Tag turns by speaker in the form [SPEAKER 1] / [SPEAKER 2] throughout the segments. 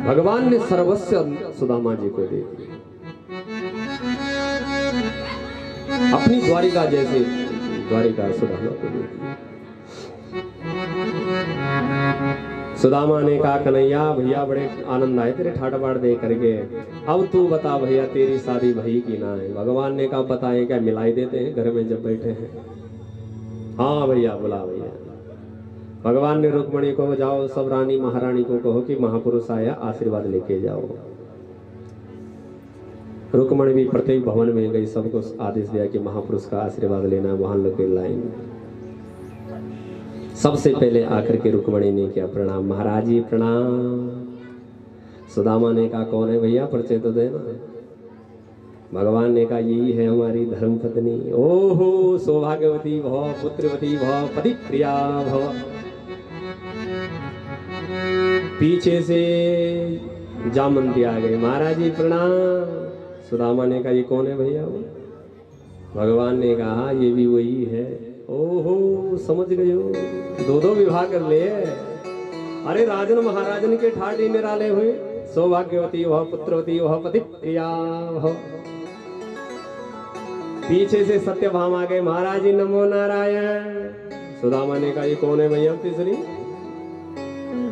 [SPEAKER 1] भगवान ने सर्वस्व सुदामा जी को दे दिया। अपनी द्वारिका जैसे द्वारिका सुदामा को दे दी। सुदामा ने कहा कन्हैया भैया बड़े आनंद आए तेरे ठाट बाट दे करके, अब तू बता भैया तेरी शादी भई की ना है। भगवान ने कहा बताएं क्या, मिलाई देते हैं घर में जब बैठे हैं। हाँ भैया बुला भैया। भगवान ने रुक्मणी को जाओ सब रानी महारानी को कहो कि महापुरुष आया आशीर्वाद लेके जाओ। रुक्मणी भी प्रत्येक भवन में गई, सबको आदेश दिया कि महापुरुष का आशीर्वाद लेना, वहां लोग लाएंगे। सबसे पहले आकर के रुक्मणी ने किया प्रणाम, महाराज जी प्रणाम। सुदामा ने कहा कौन है भैया, परिचय तो देना। भगवान ने कहा यही है हमारी धर्म पत्नी। ओहो सौभाग्यवती भव, पुत्रवती भव, पति प्रिया भव। पीछे से जामंती आ गए, महाराज जी प्रणाम। सुदामा ने कहा ये कौन है भैया वो? भगवान ने कहा ये भी वही है। ओहो समझ गए हो, दो दो विवाह कर ले। अरे राजन महाराजन के ठाठी निराले हुए, सौभाग्यवती वह पुत्रवती वह पति प्रिया वह। पीछे से सत्यभाम आ गए, महाराज जी नमो नारायण। सुदामा ने कहा ये कौन है भैया तीसरी?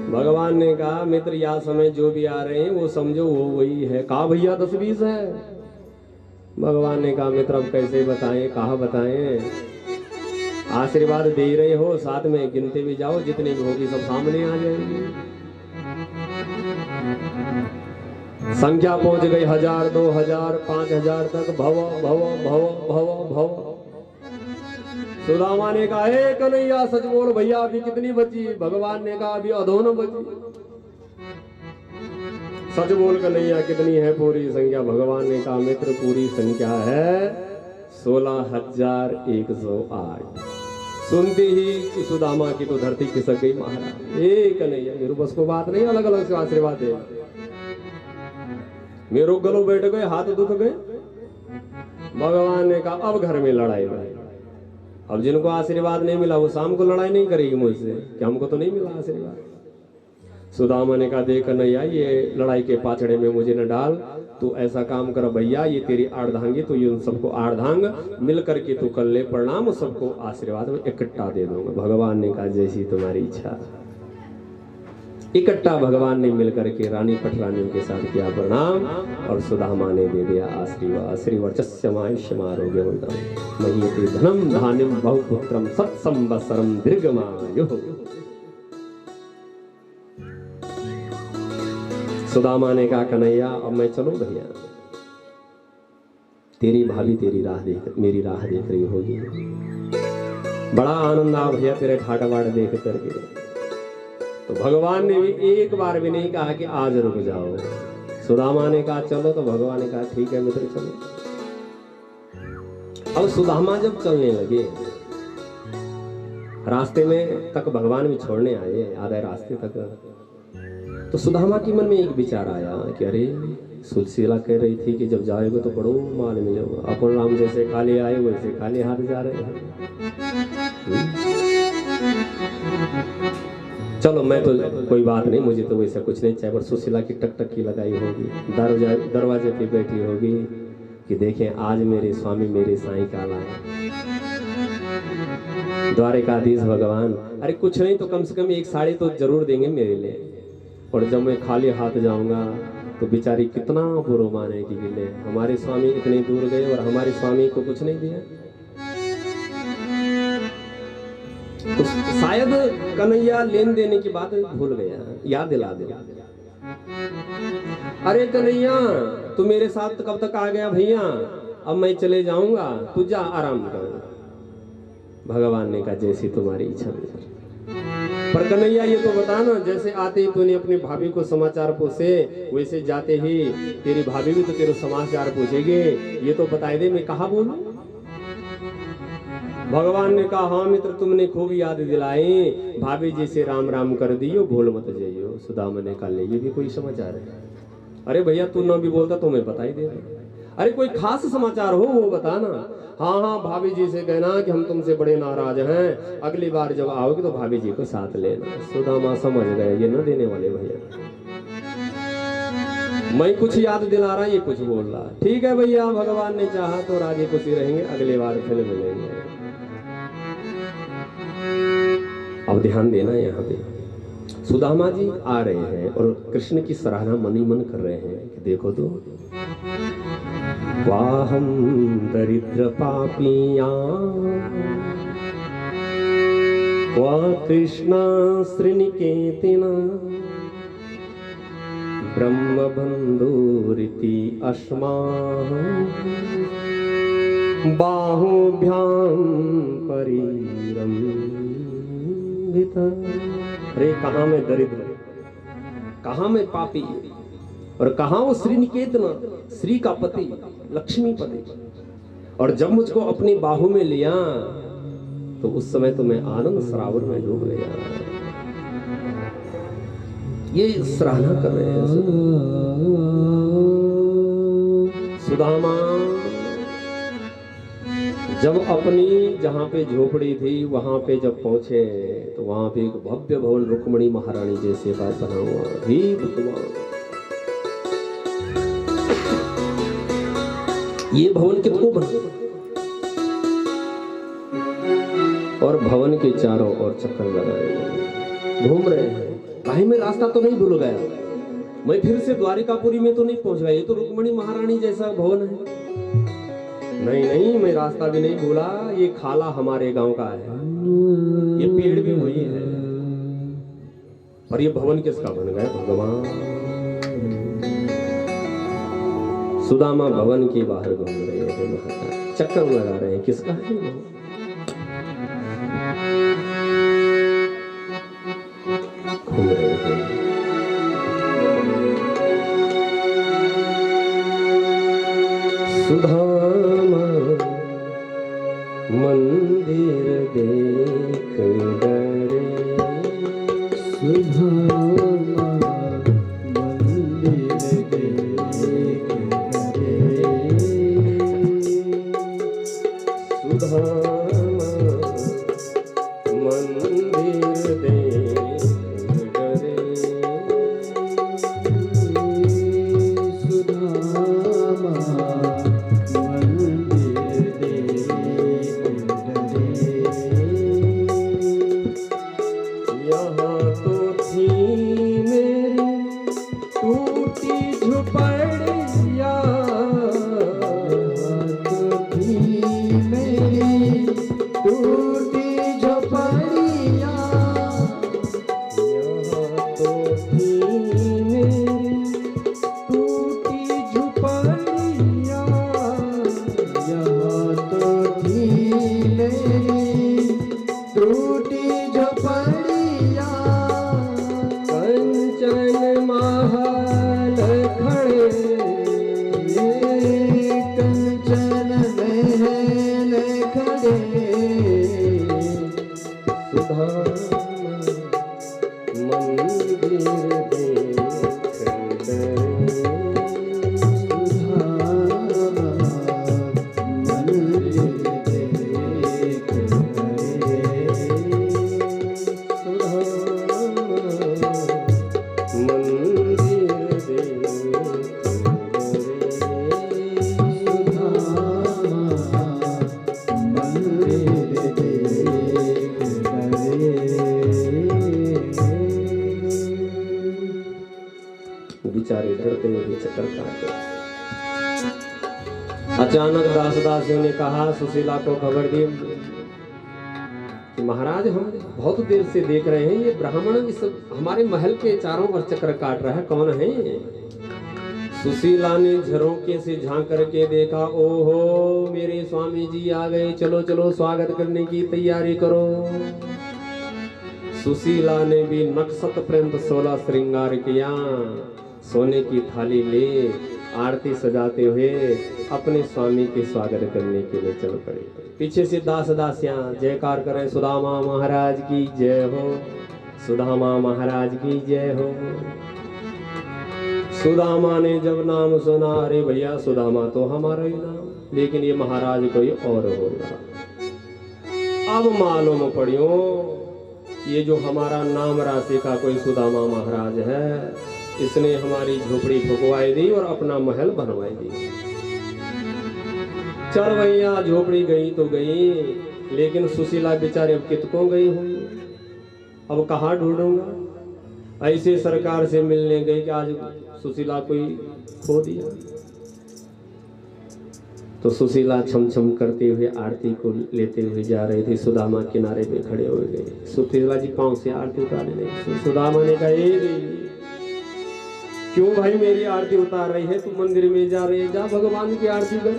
[SPEAKER 1] भगवान ने कहा मित्र या समय जो भी आ रहे हैं वो समझो वो वही है। कहा भैया 10-20 है। भगवान ने कहा मित्र अब कैसे बताएं, कहा बताएं। आशीर्वाद दे रहे हो साथ में गिनते भी जाओ, जितने भी होगी सब सामने आ जाएंगे। संख्या पहुंच गई 1000, 2000, 5000 तक। भव भव भव भव भव। सुदामा ने कहा हे कन्हैया सच बोल भैया अभी कितनी बची? भगवान ने कहा अभी अधोन बची। सच बोल कन्हैया कितनी है पूरी संख्या? भगवान ने कहा मित्र पूरी संख्या है 16,108। सुनते ही सुदामा की तो धरती खिसक गई। महाराज एक कन्हैया मेरे बस को बात नहीं, अलग अलग से आशीर्वाद है। मेरे गलो बैठ गए, हाथ दुख गए। भगवान ने कहा अब घर में लड़ाई लड़ाई। अब जिनको आशीर्वाद नहीं मिला वो शाम को लड़ाई नहीं करेगी मुझसे कि हमको तो नहीं मिला आशीर्वाद। सुदामा ने कहा देख कन्हैया ये लड़ाई के पाछड़े में मुझे न डाल, तू ऐसा काम कर भैया ये तेरी आर्धांगी, तो ये उन सबको आर्धांग मिल करके तू कर ले प्रणाम, सबको आशीर्वाद में इकट्ठा दे दूंगा। भगवान ने कहा जैसी तुम्हारी इच्छा। इकट्ठा भगवान ने मिलकर के रानी पटरानियों के साथ किया प्रणाम और सुदामा ने दे दिया आशीर्वाद। श्रीवर्चस्यमायुष्यमारोग्यवन्तम महीयते धनम धान्यम बहुपुत्रम सत्संवत्सरम दीर्घमायुः। सुदामा ने कहा कन्हैया अब मैं चलूं भैया? तेरी भाभी तेरी राह देख, मेरी राह देख रही होगी। बड़ा आनंद आ भैया तेरे ठाटवाड़ देख करके। तो भगवान ने भी एक बार भी नहीं कहा कि आज रुक जाओ। सुदामा ने कहा चलो, तो भगवान ने कहा ठीक है मित्र चलो। अब सुदामा जब चलने लगे रास्ते में तक भगवान भी छोड़ने आए, आधे रास्ते तक। तो सुदामा की मन में एक विचार आया कि अरे सुशीला कह रही थी कि जब जाएगा तो बड़ो माल मिलेगा, अपन राम जैसे खाली आए वैसे खाली हाथ जा रहे हैं। चलो मैं तो कोई बात नहीं, मुझे तो वैसा कुछ नहीं चाहिए, पर सुशीला की टकटकी लगाई होगी, दरवाजे पे बैठी होगी कि देखें आज मेरे स्वामी मेरे साईं का आए। द्वारिकाधीश भगवान अरे कुछ नहीं तो कम से कम एक साड़ी तो जरूर देंगे मेरे लिए। और जब मैं खाली हाथ जाऊंगा तो बेचारी कितना बुरा मानेगी कि ले हमारे स्वामी इतने दूर गए और हमारे स्वामी को कुछ नहीं दिया। तो शायद कन्हैया लेन देने की बात भूल गया, याद दिला दे। अरे कन्हैया तू मेरे साथ कब तक आ गया भैया? अब मैं चले जाऊंगा, तू जा आराम कर। भगवान ने कहा जैसी तुम्हारी इच्छा। पर कन्हैया ये तो बता ना, जैसे आते ही तूने अपनी भाभी को समाचार पूछे वैसे जाते ही तेरी भाभी भी तो तेरे समाचार पूछेगी, ये तो बताए दे मैं कहा बोलूं। भगवान ने कहा हाँ मित्र तुमने खूब याद दिलाई, भाभी जी से राम राम कर दियो भूल मत जाइयो। सुदामा ने कहा ले ये भी कोई समाचार है? अरे भैया तू ना भी बोलता तो मैं बता ही दे। अरे कोई खास समाचार हो वो बताना। हाँ हाँ भाभी जी से कहना कि हम तुमसे बड़े नाराज हैं, अगली बार जब आओगे तो भाभी जी को साथ लेना। सुदामा समझ गए ये न देने वाले भैया। मैं कुछ याद दिला रहा, ये कुछ बोल रहा। ठीक है भैया, भगवान ने चाहा तो राजी खुशी रहेंगे, अगली बार फिर मिलेंगे। अब ध्यान देना, यहाँ पे सुदामा जी आ रहे हैं और कृष्ण की सराहना मनी मन कर रहे हैं कि देखो तो, वाहम दरिद्र पापिया वा कृष्ण श्रीनिकेतना ब्रह्म बंधुरिति अस्माः बाहुभ्याम परिरंभित। अरे कहाँ मैं दरिद्र, कहाँ मैं पापी, और कहाँ वो श्रीनिकेतन, श्री का पति, लक्ष्मीपति। और जब मुझको अपनी बाहू में लिया तो उस समय तो मैं आनंद सरावर में डूब गया। ये सराहना कर रहे हैं सुदामा। जब अपनी जहाँ पे झोपड़ी थी वहां पे जब पहुंचे तो वहां पे एक भव्य भवन रुक्मणी महारानी जैसे का बना हुआ, हे भगवान, ये भवन किसको बना? और भवन के चारों ओर चक्कर लगाए घूम रहे हैं। भाई मैं रास्ता तो नहीं भूल गया, मैं फिर से द्वारिकापुरी में तो नहीं पहुंच गया, ये तो रुक्मणी महारानी जैसा भवन है। नहीं नहीं, मैं रास्ता भी नहीं भूला, ये खाला हमारे गांव का है, ये पेड़ भी वही है, और ये भवन किसका बन गया भगवान? सुदामा भवन के बाहर घूम रहे हैं, चक्कर लगा रहे हैं, किसका है वो? घूम रहे हैं। सुदामा मंदिर देख डरे, सुदामा मंदिर देख डरे, सुदामा मंदिर देख डरे, सुदामा अचानक दासदासियों ने कहा, सुशीला को खबर दी कि महाराज हम बहुत देर से देख रहे हैं, ये ब्राह्मण इस हमारे महल के चारों ओर चक्कर काट रहा है, कौन है? सुशीला ने झरोके से झांक करके देखा, ओहो मेरे स्वामी जी आ गए, चलो चलो स्वागत करने की तैयारी करो। सुशीला ने भी नक्शत पर्यंत 16 श्रृंगार किया, सोने की थाली ले आरती सजाते हुए अपने स्वामी के स्वागत करने के लिए चल पड़े। पीछे से दास दासियां जयकार करें, सुदामा महाराज की जय हो, सुदामा महाराज की जय हो। सुदामा ने जब नाम सुना, अरे भैया सुदामा तो हमारा ही नाम, लेकिन ये महाराज कोई और होगा। अब मालूम पड़ियो ये जो हमारा नाम राशि का कोई सुदामा महाराज है, इसने हमारी झोपड़ी फुकवाई दी और अपना महल बनवाई दी। चल भैया, झोपड़ी गई तो गई, लेकिन सुशीला बेचारे अब कितकों गई होंगी, अब कहाँ ढूंढूंगा। ऐसे सरकार से मिलने गई कि आज सुशीला कोई खो दिया। तो सुशीला छम छम करते हुए आरती को लेते हुए जा रहे थे। सुदामा किनारे पे खड़े हो गए। सुशीला जी पांव से आरती उतारने लगी। सुदामा ने कहा, क्यों भाई मेरी आरती उतार रही है? तू मंदिर में जा रही है, जा भगवान की आरती कर,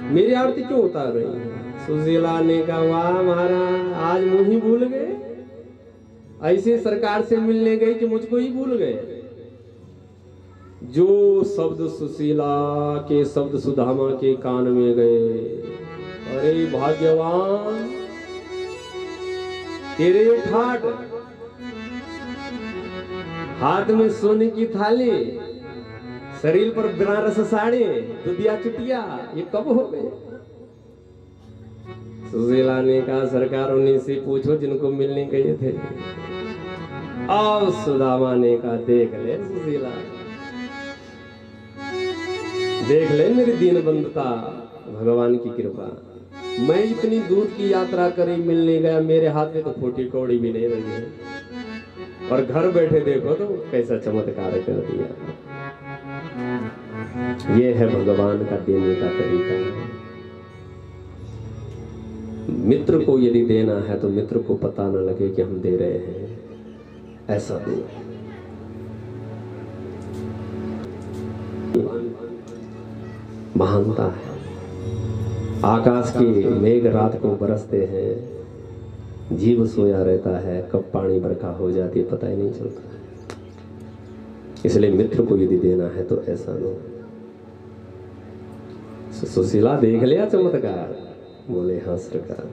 [SPEAKER 1] मेरी आरती क्यों उतार रही है? सुशीला ने कहा, वाह महाराज, आज मुंह ही भूल गए। ऐसे सरकार से मिलने गए कि मुझको ही भूल गए। जो शब्द सुशीला के शब्द सुदामा के कान में गए, अरे भाग्यवान, तेरे ठाट, हाथ में सोने की थाली, शरीर पर बनारस साड़ी, दुधिया चुटिया, ये कब हो गए? सुशीला ने कहा, सरकार उन्हीं से पूछो जिनको मिलने गए थे। और सुदामा ने कहा, देख ले सुशीला, देख ले मेरी दीन बंधुता, भगवान की कृपा। मैं इतनी दूर की यात्रा करी, मिलने गया, मेरे हाथ में तो फूटी कौड़ी भी नहीं लगी है, और घर बैठे देखो तो कैसा चमत्कार कर दिया। ये है भगवान का देने का तरीका। मित्र को यदि देना है तो मित्र को पता न लगे कि हम दे रहे हैं, ऐसा दो। महानता है। आकाश के मेघ रात को बरसते हैं, जीव सोया रहता है, कब पानी बरखा हो जाती है पता ही नहीं चलता। इसलिए मित्र को यदि देना है तो ऐसा दो। सुशीला देख लिया चमत्कार? बोले हाँ सरकार,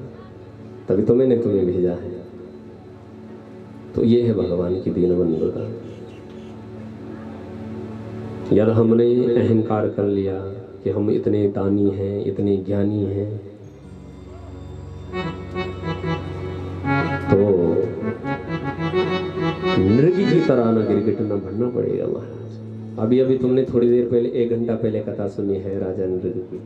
[SPEAKER 1] तभी तो मैंने तुम्हें भेजा है। तो ये है भगवान की दीन बंधुता। यदि हमने अहंकार कर लिया कि हम इतने दानी हैं, इतने ज्ञानी हैं, तो मृगी की तरह न गिरगिट न बनना पड़ेगा महाराज। अभी अभी तुमने थोड़ी देर पहले, 1 घंटा पहले कथा सुनी है राजा नृग की।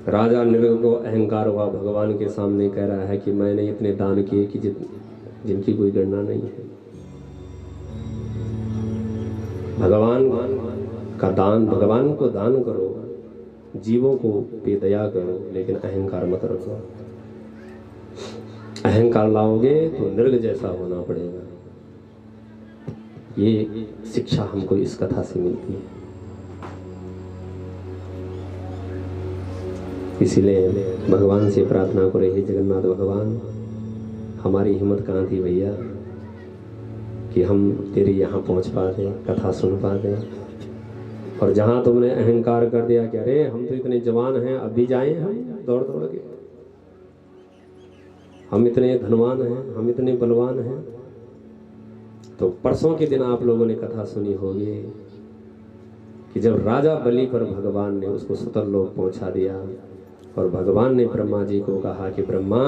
[SPEAKER 1] राजा नृग को अहंकार हुआ, भगवान के सामने कह रहा है कि मैंने इतने दान किए कि जिनकी कोई गणना नहीं है। भगवान का दान, भगवान को दान करो, जीवों को बेदया करो, लेकिन अहंकार मत रखो। अहंकार लाओगे तो नृग जैसा होना पड़ेगा। ये शिक्षा हमको इस कथा से मिलती है। इसीलिए भगवान से प्रार्थना करो, हे जगन्नाथ भगवान, हमारी हिम्मत कहाँ थी भैया कि हम तेरे यहाँ पहुँच पाते, कथा सुन पाते। और जहाँ तुमने अहंकार कर दिया कि अरे हम तो इतने जवान हैं, अभी जाएं हम दौड़ दौड़ के, हम इतने धनवान हैं, हम इतने बलवान हैं। तो परसों के दिन आप लोगों ने कथा सुनी होगी कि जब राजा बलि पर भगवान ने उसको सुतरलोक पहुंचा दिया, और भगवान ने ब्रह्मा जी को कहा कि ब्रह्मा,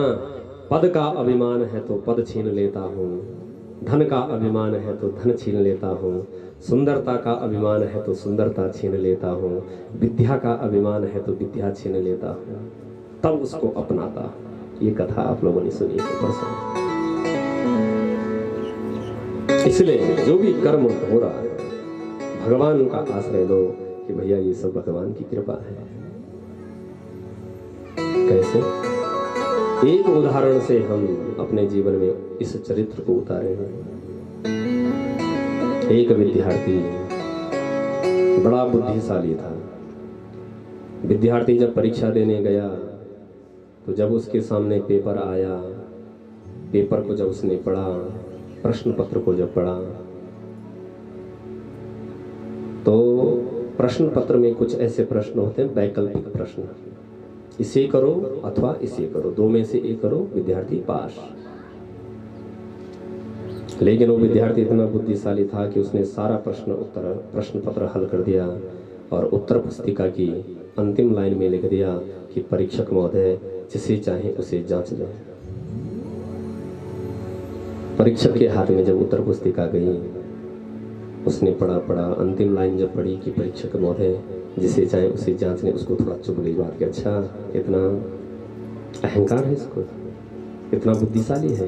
[SPEAKER 1] पद का अभिमान है तो पद छीन लेता हूँ, धन का अभिमान है तो धन छीन लेता हूँ, सुंदरता का अभिमान है तो सुंदरता छीन लेता हूँ, विद्या का अभिमान है तो विद्या छीन लेता हूँ, तब उसको अपनाता। ये कथा आप लोगों ने सुनी है परसों। इसलिए जो भी कर्म हो रहा है, भगवान का आश्रय लो कि भैया ये सब भगवान की कृपा है। कैसे? एक उदाहरण से हम अपने जीवन में इस चरित्र को उतारे हैं। एक विद्यार्थी बड़ा बुद्धिशाली था। विद्यार्थी जब परीक्षा देने गया तो जब उसके सामने पेपर आया, पेपर को जब उसने पढ़ा, प्रश्न पत्र को जब पढ़ा, तो प्रश्न पत्र में कुछ ऐसे प्रश्न होते हैं वैकल्पिक प्रश्न, इसे करो अथवा इसे करो, दो में से एक करो, विद्यार्थी पास। लेकिन वो विद्यार्थी इतना बुद्धिशाली था कि उसने सारा प्रश्न पत्र हल कर दिया और उत्तर पुस्तिका की अंतिम लाइन में लिख दिया कि परीक्षक महोदय, जिसे चाहे उसे जांच लें। परीक्षक के हाथ में जब उत्तर पुस्तिका गई, उसने पढ़ा, अंतिम लाइन जब पढ़ी कि परीक्षक महोदय जिसे चाहे उसे जांचने, उसको थोड़ा चुभ गई बात कि अच्छा इतना अहंकार है इसको, इतना बुद्धिशाली है।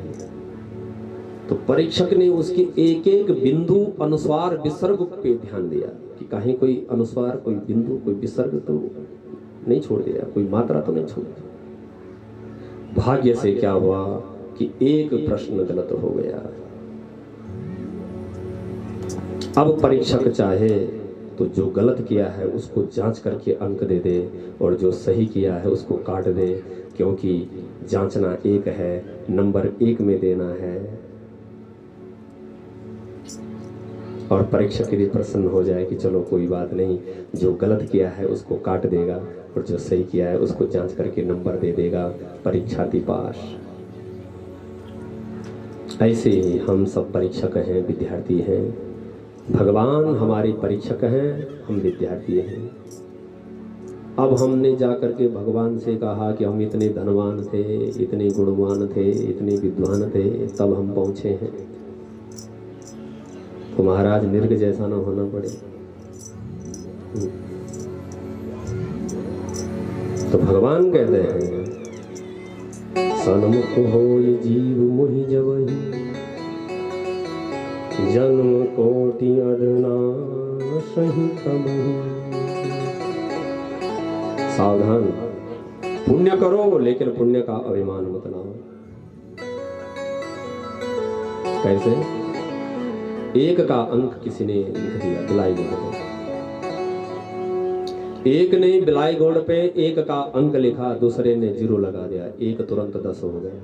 [SPEAKER 1] तो परीक्षक ने उसके एक एक बिंदु अनुस्वार विसर्ग पे ध्यान दिया कि कहीं कोई अनुस्वार, कोई बिंदु, कोई विसर्ग तो नहीं छोड़ दिया, कोई मात्रा तो नहीं छोड़ दिया। भाग्य से क्या हुआ कि एक प्रश्न गलत हो गया। अब परीक्षक चाहे तो जो गलत किया है उसको जांच करके अंक दे दे और जो सही किया है उसको काट दे, क्योंकि जांचना एक है, नंबर 1 में देना है। और परीक्षक यदि प्रसन्न हो जाए कि चलो कोई बात नहीं, जो गलत किया है उसको काट देगा और जो सही किया है उसको जांच करके नंबर दे देगा, परीक्षार्थी पास। ऐसे ही हम सब परीक्षक हैं, विद्यार्थी हैं। भगवान हमारे परीक्षक हैं, हम विद्यार्थी हैं। अब हमने जा करके भगवान से कहा कि हम इतने धनवान थे, इतने गुणवान थे, इतने विद्वान थे, तब हम पहुंचे हैं। तो महाराज निर्ग जैसा ना होना पड़े। तो भगवान कहते हैं सन्मुख होय जीव मोहि जबहि, जन्म कोटि अधनासहि तमहि। सावधान, पुण्य करो लेकिन पुण्य का अभिमान मत लाओ। कैसे? एक का अंक किसी ने लिख दिया बिलाई गोड़ पे, एक ने बिलाई गोड़ पे एक का अंक लिखा, दूसरे ने 0 लगा दिया, एक तुरंत 10 हो गया।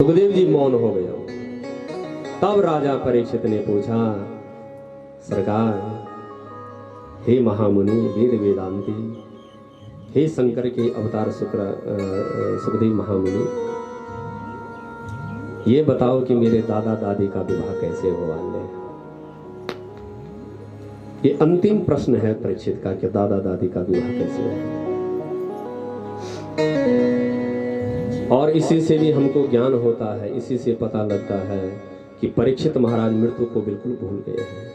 [SPEAKER 1] सुखदेव जी मौन हो गया। तब राजा परीक्षित ने पूछा, सरकार, हे महामुनि वेद वेदांती, हे शंकर के अवतार सुखदेव महामुनि, ये बताओ कि मेरे दादा दादी का विवाह कैसे हुआ है। ये अंतिम प्रश्न है परीक्षित का कि दादा दादी का विवाह कैसे हुआ। और इसी से भी हमको ज्ञान होता है, इसी से पता लगता है कि परीक्षित महाराज मृत्यु को बिल्कुल भूल गए हैं।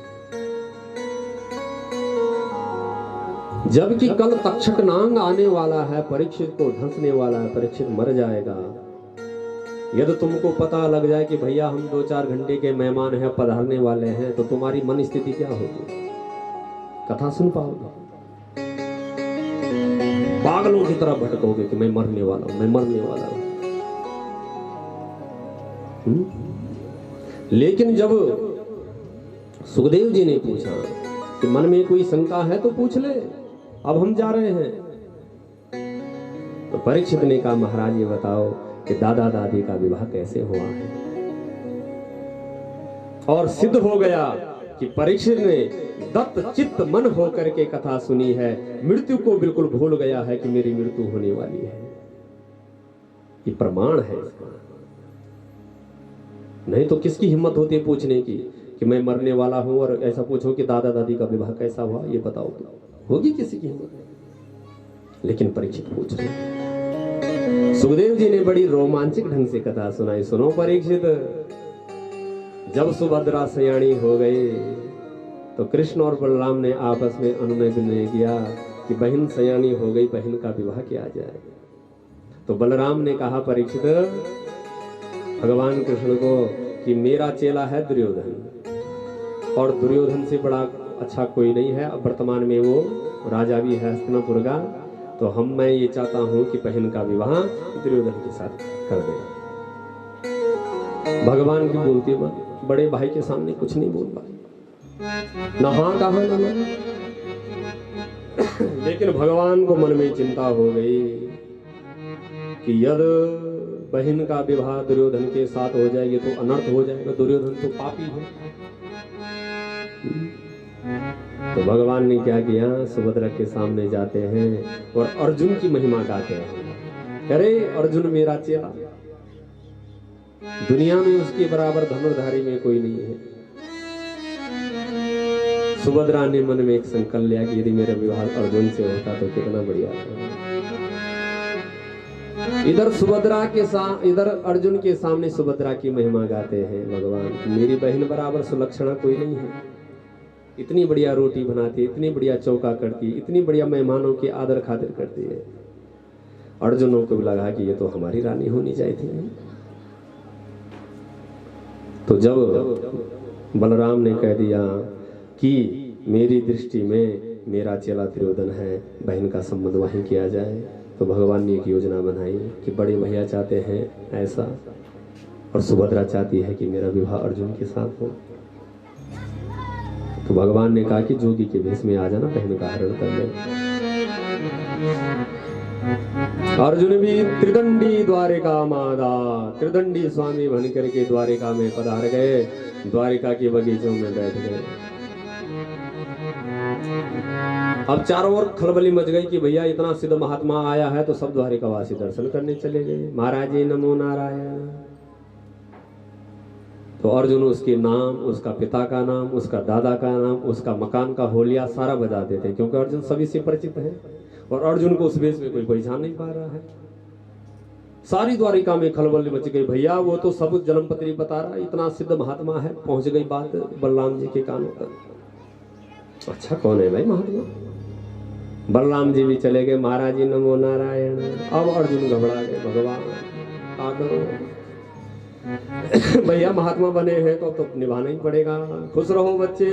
[SPEAKER 1] जबकि कल तक्षक नांग आने वाला है, परीक्षित को ढंसने वाला है, परीक्षित मर जाएगा। यदि तुमको पता लग जाए कि भैया हम 2-4 घंटे के मेहमान हैं, पधारने वाले हैं, तो तुम्हारी मन स्थिति क्या होगी? कथा सुन पाओगे? पागलों की तरह भटकोगे कि मैं मरने वाला हूं, मैं मरने वाला हूं। लेकिन जब सुखदेव जी ने पूछा कि मन में कोई शंका है तो पूछ ले, अब हम जा रहे हैं, तो परीक्षित ने कहा, महाराज ये बताओ कि दादा दादी का विवाह कैसे हुआ है। और सिद्ध हो गया कि परीक्षित ने दत्त चित्त मन होकर के कथा सुनी है, मृत्यु को बिल्कुल भूल गया है कि मेरी मृत्यु होने वाली है। ये प्रमाण है इसका। नहीं तो किसकी हिम्मत होती है पूछने की कि मैं मरने वाला हूं और ऐसा पूछो कि दादा दादी का विवाह कैसा हुआ, ये बताओ तो होगी किसी की हिम्मत? लेकिन परीक्षित पूछ रहे। सुखदेव जी ने बड़ी रोमांचक ढंग से कथा सुनाई। सुनो परीक्षित, जब सुभद्रा सयानी हो गई तो कृष्ण और बलराम ने आपस में अनुनय विनय किया कि बहन सयानी हो गई, बहन का विवाह किया जाए। तो बलराम ने कहा परीक्षित भगवान कृष्ण को कि मेरा चेला है दुर्योधन, और दुर्योधन से बड़ा अच्छा कोई नहीं है, अब वर्तमान में वो राजा भी है हस्तिनापुर का, तो मैं ये चाहता हूं कि बहन का विवाह दुर्योधन के साथ कर दे। भगवान की बोलती बात, बड़े भाई के सामने कुछ नहीं बोल पाए, ना हाँ कहा ना ना। लेकिन भगवान को मन में चिंता हो गई कि यदि बहन का विवाह दुर्योधन के साथ हो जाएगी तो अनर्थ हो जाएगा, दुर्योधन तो पापी है। तो भगवान ने क्या किया, सुभद्रा के सामने जाते हैं और अर्जुन की महिमा गाते हैं। अरे अर्जुन मेरा चेला, दुनिया में उसके बराबर धनुर्धारी में कोई नहीं है। सुभद्रा ने मन में एक संकल्प लिया कि यदि मेरा विवाह अर्जुन से होता तो कितना बढ़िया था। इधर सुभद्रा के इधर अर्जुन के सामने सुभद्रा की महिमा गाते हैं भगवान। मेरी बहन बराबर सुलक्षणा कोई नहीं है, इतनी बढ़िया रोटी बनाती है, इतनी बढ़िया चौका करती है, इतनी बढ़िया मेहमानों की आदर खातिर करती है। अर्जुनों को भी लगा कि ये तो हमारी रानी होनी चाहिए थी। तो जब बलराम ने कह दिया कि मेरी दृष्टि में मेरा चेला दुर्योधन है, बहन का संबंध वहीं किया जाए, तो भगवान ने एक योजना बनाई कि बड़े भैया चाहते हैं ऐसा और सुभद्रा चाहती है कि मेरा विवाह अर्जुन के साथ हो। तो भगवान ने कहा कि जोगी के भेष में आ जाना, बहन का हरण कर ले। अर्जुन भी त्रिदंडी द्वारिका मादा, त्रिदंडी स्वामी बन करके द्वारिका में पधार गए, द्वारिका के बगीचों में बैठ गए। अब चारों ओर खलबली मच गई कि भैया इतना सिद्ध महात्मा आया है, तो सब द्वारिकावासी दर्शन करने चले गए। महाराज जी नमो नारायण। तो अर्जुन उसके नाम, उसका पिता का नाम, उसका दादा का नाम, उसका मकान का होलिया सारा बजा देते, क्योंकि अर्जुन सभी से परिचित है और अर्जुन को उस वेश में कोई पहचान नहीं पा रहा है। सारी द्वारिका में खलबली मच गई। भैया वो तो सब जन्मपत्री बता रहा है, इतना सिद्ध महात्मा है। पहुंच गई बात बलराम जी के कानों तक। अच्छा कौन है भाई महात्मा? बलराम जी भी चले गए, महाराज जी नमो नारायण। अब अर्जुन घबरा गए, भगवान आ करो भैया महात्मा बने हैं तो निभाना ही पड़ेगा। खुश रहो बच्चे,